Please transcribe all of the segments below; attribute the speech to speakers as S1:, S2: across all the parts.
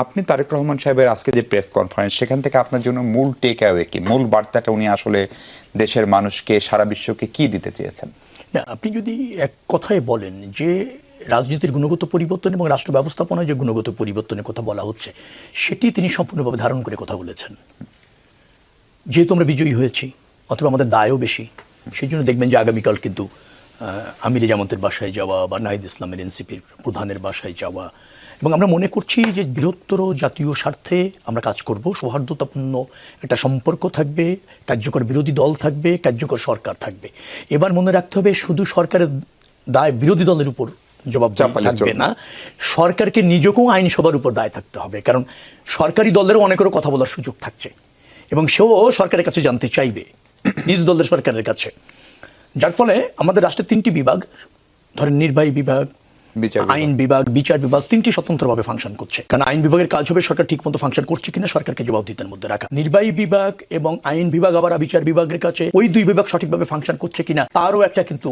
S1: আপনি তারেক রহমান সাহেবের আজকে যে প্রেস কনফারেন্স, সেখান থেকে আপনার জন্য মূল টেক অ্যাওয়ে কি, মূল বার্তাটা উনি আসলে দেশের মানুষকে, সারা বিশ্বকে কি দিতে চেয়েছেন?
S2: না, আপনি যদি এক কথায় বলেন যে রাজনীতির গুণগত পরিবর্তন এবং রাষ্ট্র ব্যবস্থাপনায় যে গুণগত পরিবর্তনের কথা বলা হচ্ছে, সেটি তিনি সম্পূর্ণভাবে ধারণ করে কথা বলেছেন। যেহেতু আমরা বিজয়ী হয়েছি, অথবা আমাদের দায়ও বেশি, সেই জন্য দেখবেন যে আগামীকাল কিন্তু আমিরে জামাতের বাসায় যাওয়া বা নাহিদ ইসলামের এনসিপির প্রধানের বাসায় যাওয়া, এবং আমরা মনে করছি যে বৃহত্তর জাতীয় স্বার্থে আমরা কাজ করব, সৌহার্দ্যতাপূর্ণ একটা সম্পর্ক থাকবে, কার্যকর বিরোধী দল থাকবে, কার্যকর সরকার থাকবে। এবার মনে রাখতে হবে শুধু সরকারের দায় বিরোধী দলের উপর জবাব থাকবে না, সরকারকে নিজেকেও আইনসভার উপর দায় থাকতে হবে। কারণ সরকারি দলেরও অনেকেরও কথা বলার সুযোগ থাকছে এবং সেও সরকারের কাছে জানতে চাইবে, নিজ দলের সরকারের কাছে। যার ফলে আমাদের রাষ্ট্রের তিনটি বিভাগ, ধরেন নির্বাহী বিভাগ, আইন বিভাগ, বিচার বিভাগ, তিনটি স্বতন্ত্রভাবে ফাংশন করছে। কারণ আইন বিভাগের কাজ হবে সরকার ঠিকমতো ফাংশন করছে কিনা সরকারকে জবাবদিহিতার মধ্যে রাখা। নির্বাহী বিভাগ এবং আইন বিভাগ আবার বিচার বিভাগের কাছে ওই দুই বিভাগ সঠিকভাবে ফাংশন করছে কিনা তারও একটা কিন্তু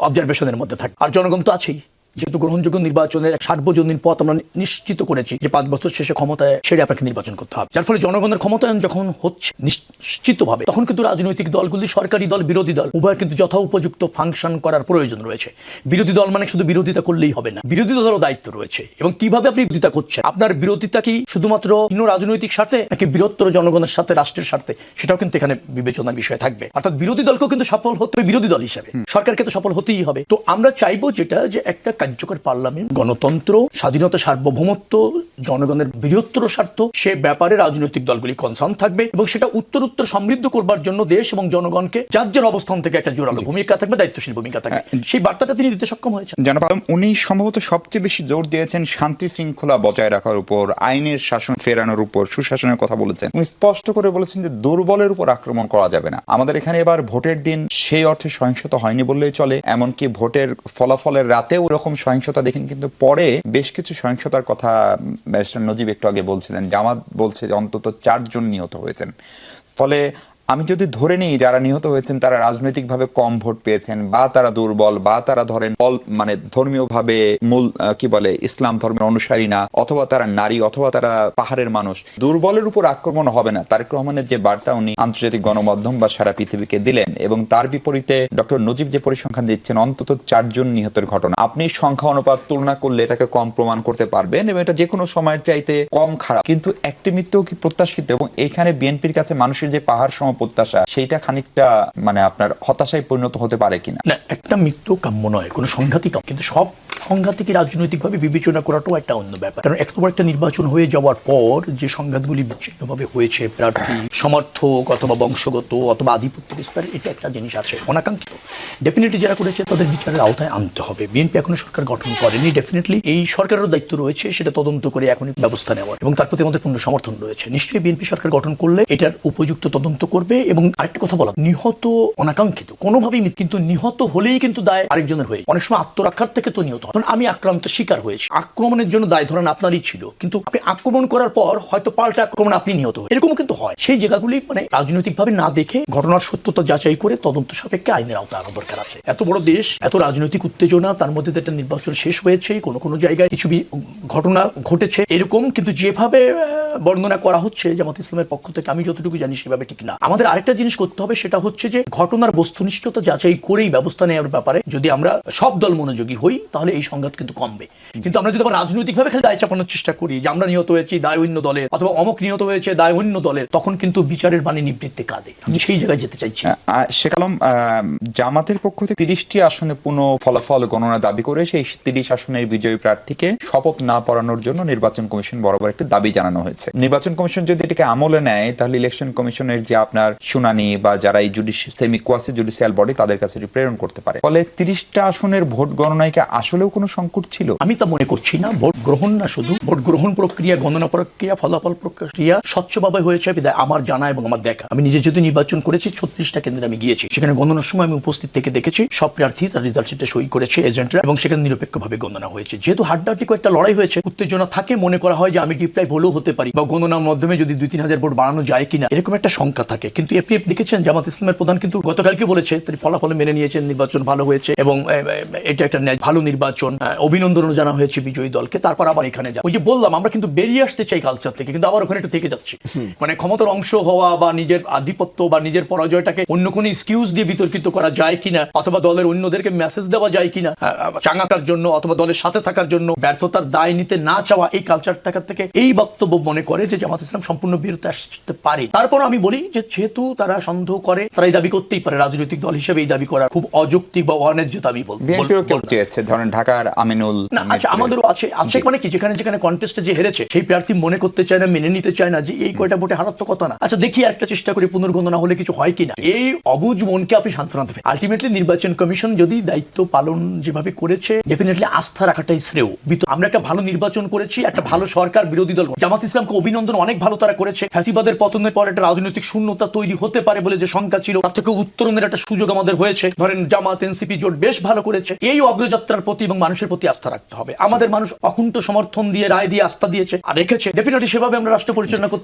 S2: অবজারভেশনের মধ্যে থাকে। আর জনগণ তো আছেই, যেহেতু গ্রহণযোগ্য নির্বাচনের সার্বজনীন পথ আমরা নিশ্চিত করেছি যে 5 বছর শেষে ক্ষমতায় ছেড়ে আপনাকে নির্বাচন করতে হবে। যার ফলে জনগণের ক্ষমতায়ন যখন হচ্ছে নিশ্চিতভাবে, তখন কিন্তু রাজনৈতিক দলগুলি, সরকারি দল, বিরোধী দল, উভয় কিন্তু যথা উপযুক্ত ফাংশন করার প্রয়োজন রয়েছে। বিরোধী দল মানে শুধু বিরোধিতা করলেই হবে না, বিরোধী দলেরও দায়িত্ব রয়েছে। এবং কিভাবে আপনি বিরোধিতা করছেন, আপনার বিরোধিতা কি শুধুমাত্র রাজনৈতিক স্বার্থে নাকি বৃহত্তর জনগণের সাথে, রাষ্ট্রের স্বার্থে, সেটাও কিন্তু এখানে বিবেচনার বিষয় থাকবে। অর্থাৎ বিরোধী দলকেও কিন্তু সফল হতে হবে বিরোধী দল হিসেবে, সরকারকে তো সফল হতেই হবে। তো আমরা চাইবো যেটা, যে একটা কার্যকর পার্লামেন্ট, গণতন্ত্র, স্বাধীনতা, সার্বভৌমত্ব, জনগণের বৃহত্তর স্বার্থ, সে ব্যাপারে রাজনৈতিক দলগুলি কনসার্ন থাকবে এবং সেটা উত্তর সমৃদ্ধ করবার জন্য দেশ এবং জনগণকে যার যার অবস্থান থেকে একটা জোরালো ভূমিকা থাকবে, দায়িত্বশীল ভূমিকা থাকবে। সেই বার্তাটা তিনি দিতে সক্ষম হয়েছেন।
S1: জনাব আলম, উনি সম্ভবত সবচেয়ে বেশি জোর দিয়েছেন শান্তি শৃঙ্খলা বজায় রাখার উপর, আইনের শাসন ফেরানোর উপর, সুশাসনের কথা বলেছেন। উনি স্পষ্ট করে বলেছেন যে দুর্বলের উপর আক্রমণ করা যাবে না। আমাদের এখানে এবার ভোটের দিন সেই অর্থে সহিংসতা হয়নি বললেই চলে, এমনকি ভোটের ফলাফলের রাতেও এরকম সহিংসতা দেখেন, কিন্তু পরে বেশ কিছু সহিংসতার কথা ব্যারিস্টার নজিব একটু আগে বলছিলেন। জামাত বলছে যে অন্তত 4 জন নিহত হয়েছেন। ফলে আমি যদি ধরে নিই যারা নিহত হয়েছেন তারা রাজনৈতিকভাবে কম ভোট পেয়েছেন, বা তারা দুর্বল, বা তারা ধরেন মানে ধর্মীয়ভাবে মূল কি বলে ইসলাম ধর্মের অনুসারী না, অথবা তারা নারী, অথবা তারা পাহাড়ের মানুষ, দুর্বলের উপর আক্রমণ হবে না। তারেক রহমানের যে বার্তা উনি আন্তর্জাতিক গণমাধ্যম বা সারা পৃথিবীকে দিলেন, এবং তার বিপরীতে ডক্টর নজিব যে পরিসংখ্যান দিচ্ছেন অন্তত 4 জন নিহতের ঘটনা, আপনি সংখ্যা অনুপাত তুলনা করলে এটাকে কম প্রমাণ করতে পারবেন এবং এটা যে কোনো সময়ের চাইতে কম খারাপ। কিন্তু একটি মৃত্যু কি প্রত্যাশিত? এবং এখানে বিএনপির কাছে মানুষের যে পাহাড় সম প্রত্যাশা, সেইটা খানিকটা মানে আপনার হতাশায় পরিণত হতে পারে কিনা?
S2: না, একটা মৃত্যু কাম্য নয়, কোনো সংঘাতই কাম্য, কিন্তু সব সংঘাতকে রাজনৈতিকভাবে বিবেচনা করাটাও একটা অন্য ব্যাপার। কারণ একটা নির্বাচন হয়ে যাওয়ার পর যে সংঘাতগুলি বিচ্ছিন্নভাবে হয়েছে, প্রার্থী সমর্থক অথবা বংশগত অথবা আধিপত্য বিস্তার, এটা একটা জিনিস আছে অনাকাঙ্ক্ষিত। ডেফিনেটলি যারা করেছে তাদের বিচারের আওতায় আনতে হবে। বিএনপি এখনো সরকার গঠন করেনি, ডেফিনেটলি এই সরকারেরও দায়িত্ব রয়েছে সেটা তদন্ত করে এখনই ব্যবস্থা নেওয়ার, এবং তার প্রতি আমাদের পূর্ণ সমর্থন রয়েছে। নিশ্চয়ই বিএনপি সরকার গঠন করলে এটার উপযুক্ত তদন্ত করবে। এবং আরেকটা কথা বলা, নিহত অনাকাঙ্ক্ষিত কোনোভাবেই, কিন্তু নিহত হলেই কিন্তু দায় আরেকজনের হয়ে, অনেক সময় আত্মরক্ষার থেকে তো নিহত। কারণ আমি আক্রান্ত শিকার হয়েছি, আক্রমণের জন্য দায় ধরেন আপনারই ছিল, কিন্তু আপনি আক্রমণ করার পর হয়তো পাল্টা আক্রমণ আপনি নিহত হয়ে, এরকম কিন্তু হয়। সেই জায়গাগুলি মানে রাজনৈতিকভাবে না দেখে ঘটনার সত্যতা যাচাই করে তদন্ত সাপেক্ষে আইনের আওতায় আনা দরকার আছে। এত বড় দেশ, এত রাজনৈতিক উত্তেজনা, তার মধ্যে একটা নির্বাচন শেষ হয়েছে, কোনো জায়গায় কিছু ঘটনা ঘটেছে এরকম, কিন্তু যেভাবে বর্ণনা করা হচ্ছে জামাত ইসলামের পক্ষ থেকে, আমি যতটুকু জানি সেভাবে ঠিক না। আমাদের আরেকটা জিনিস করতে হবে, সেটা হচ্ছে যে ঘটনার বস্তুনিষ্ঠতা যাচাই করেই ব্যবস্থা নেওয়ার ব্যাপারে যদি আমরা সব দল মনোযোগী হই, তাহলে এই সংঘাত কিন্তু কমবে। কিন্তু আমরা যদি আবার রাজনৈতিকভাবে খালি দায় চাপানোর চেষ্টা করি যে আমরা নিহত হয়েছি দায় অন্য দলের, অথবা অমুক নিহত হয়েছে দায় অন্য দলের, তখন কিন্তু বিচারের বাণী নিবৃত্তে কাঁদে। আমি সেই জায়গায় যেতে চাইছি।
S1: শেখ আলম, জামাতের পক্ষ থেকে 30টি আসনে পুনঃ ফলাফল গণনা দাবি করে সেই 30 আসনের বিজয়ী প্রার্থীকে শপথ না পড়ানোর জন্য নির্বাচন কমিশন বরাবর একটি দাবি জানানো হয়েছে। নির্বাচন কমিশন যদি এটাকে আমলে নেয়, তাহলে ইলেকশন কমিশনের যে আপনার শুনানি বা যারা এই সেমি কোয়াসি জুডিশিয়াল বডি, তাদের কাছে প্রেরণ করতে পারে। ফলে 30টা আসনের ভোট গণনায় কি আসলেও কোনো সংকট ছিল?
S2: আমি তা মনে করছি না। ভোট গ্রহণ না, শুধু ভোট গ্রহণ প্রক্রিয়া, গণনা প্রক্রিয়া, ফলাফল প্রক্রিয়া স্বচ্ছভাবে হয়েছে বিধায় আমার জানা এবং আমার দেখা। আমি নিজে যদি নির্বাচন করেছি, 36টা কেন্দ্রে আমি গিয়েছি, সেখানে গণনার সময় আমি উপস্থিত থেকে দেখেছি সব প্রার্থী তার রেজাল্ট শিটে সই করেছে এজেন্টরা, এবং সেখানে নিরপেক্ষভাবে গণনা হয়েছে। যেহেতু হাড্ডাহাড্ডি কয়েকটা লড়াই হয়েছে, উত্তেজনা থাকে, মনে করা হয় যে আমি ডিপ্রাইভ হলেও হতে পারি, বা গণনার মাধ্যমে যদি 2-3 হাজার ভোট বাড়ানো যায় কিনা, এরকম একটা শঙ্কা থাকে। কিন্তু আপনি দেখেছেন জামাত ইসলামের প্রধান কিন্তু গতকালকে বলেছে তিনি ফলাফল মেনে নিয়েছেন, নির্বাচন ভালো হয়েছে এবং এটা একটা ভালো নির্বাচন, অভিনন্দনও জানা হয়েছে বিজয়ী দলকে। তারপর আবার এখানে যা ওই যে বললাম আমরা কিন্তু বেরিয়ে আসতে চাই কালচার থেকে, কিন্তু আবার ওখানে একটু থেকে যাচ্ছি। মানে ক্ষমতার অংশ হওয়া বা নিজের আধিপত্য বা নিজের পরাজয়টাকে অন্য কোনো এক্সকিউজ দিয়ে বিতর্কিত করা যায় কিনা, অথবা দলের অন্যদেরকে মেসেজ দেওয়া যায় কিনা চাঙ্গাটার জন্য অথবা দলের সাথে থাকার জন্য ব্যর্থতার দায় নিতে না চাওয়া, এই কালচার থেকে এই বক্তব্য মনে করে যে জামাত ইসলাম সম্পূর্ণ বিরত আসতে পারে। তারপর আমি বলি যে যেহেতু তারা সন্দেহ করে, তারা এই দাবি করতেই পারে, রাজনৈতিক দল হিসেবে এই দাবি করা খুব অযৌক্তিক বা অন্যায্য দাবি
S1: বিএনপিও কেউ চেয়েছে, ধরেন ঢাকার আমিনুল।
S2: না আচ্ছা, আমাদেরও আছে মানে কি যেখানে যেখানে কন্টেস্টে যে হেরেছে সেই প্রার্থী মনে করতে চায় না, মেনে নিতে চায় না যে এই কয়টা ভোটে হারার তো কথা না। আচ্ছা দেখি একটা চেষ্টা করি পুনর্গণনা হলে কিছু হয় কিনা। এই অবুঝ মনকে আপনি সান্ত্বনা দেবেন। আলটিমেটলি নির্বাচন কমিশন যদি দায়িত্ব পালন যেভাবে করেছে, ডেফিনেটলি আস্থা রাখাটাই শ্রেয়। আমরা একটা ভালো নির্বাচন করেছি, একটা ভালো সরকার, বিরোধী দল। জামাত ইসলামকে অভিনন্দন, অনেক ভালো তারা করেছে। ফ্যাসিবাদের পতনের পর একটা রাজনৈতিক শূন্যতা তৈরি হতে পারে বলে যে শঙ্কা ছিল, তার থেকে উত্তরণের একটা সুযোগ আমাদের হয়েছে। ধরেন জামাত এনসিপি জোট বেশ ভালো করেছে। এই অগ্রযাত্রার প্রতি এবং মানুষের প্রতি আস্থা রাখতে হবে। আমাদের মানুষ অকুণ্ঠ সমর্থন দিয়ে, রায় দিয়ে, আস্থা দিয়েছে আর রেখেছে। ডেফিনেটলি সেভাবে আমরা রাষ্ট্র পরিচালনা করতে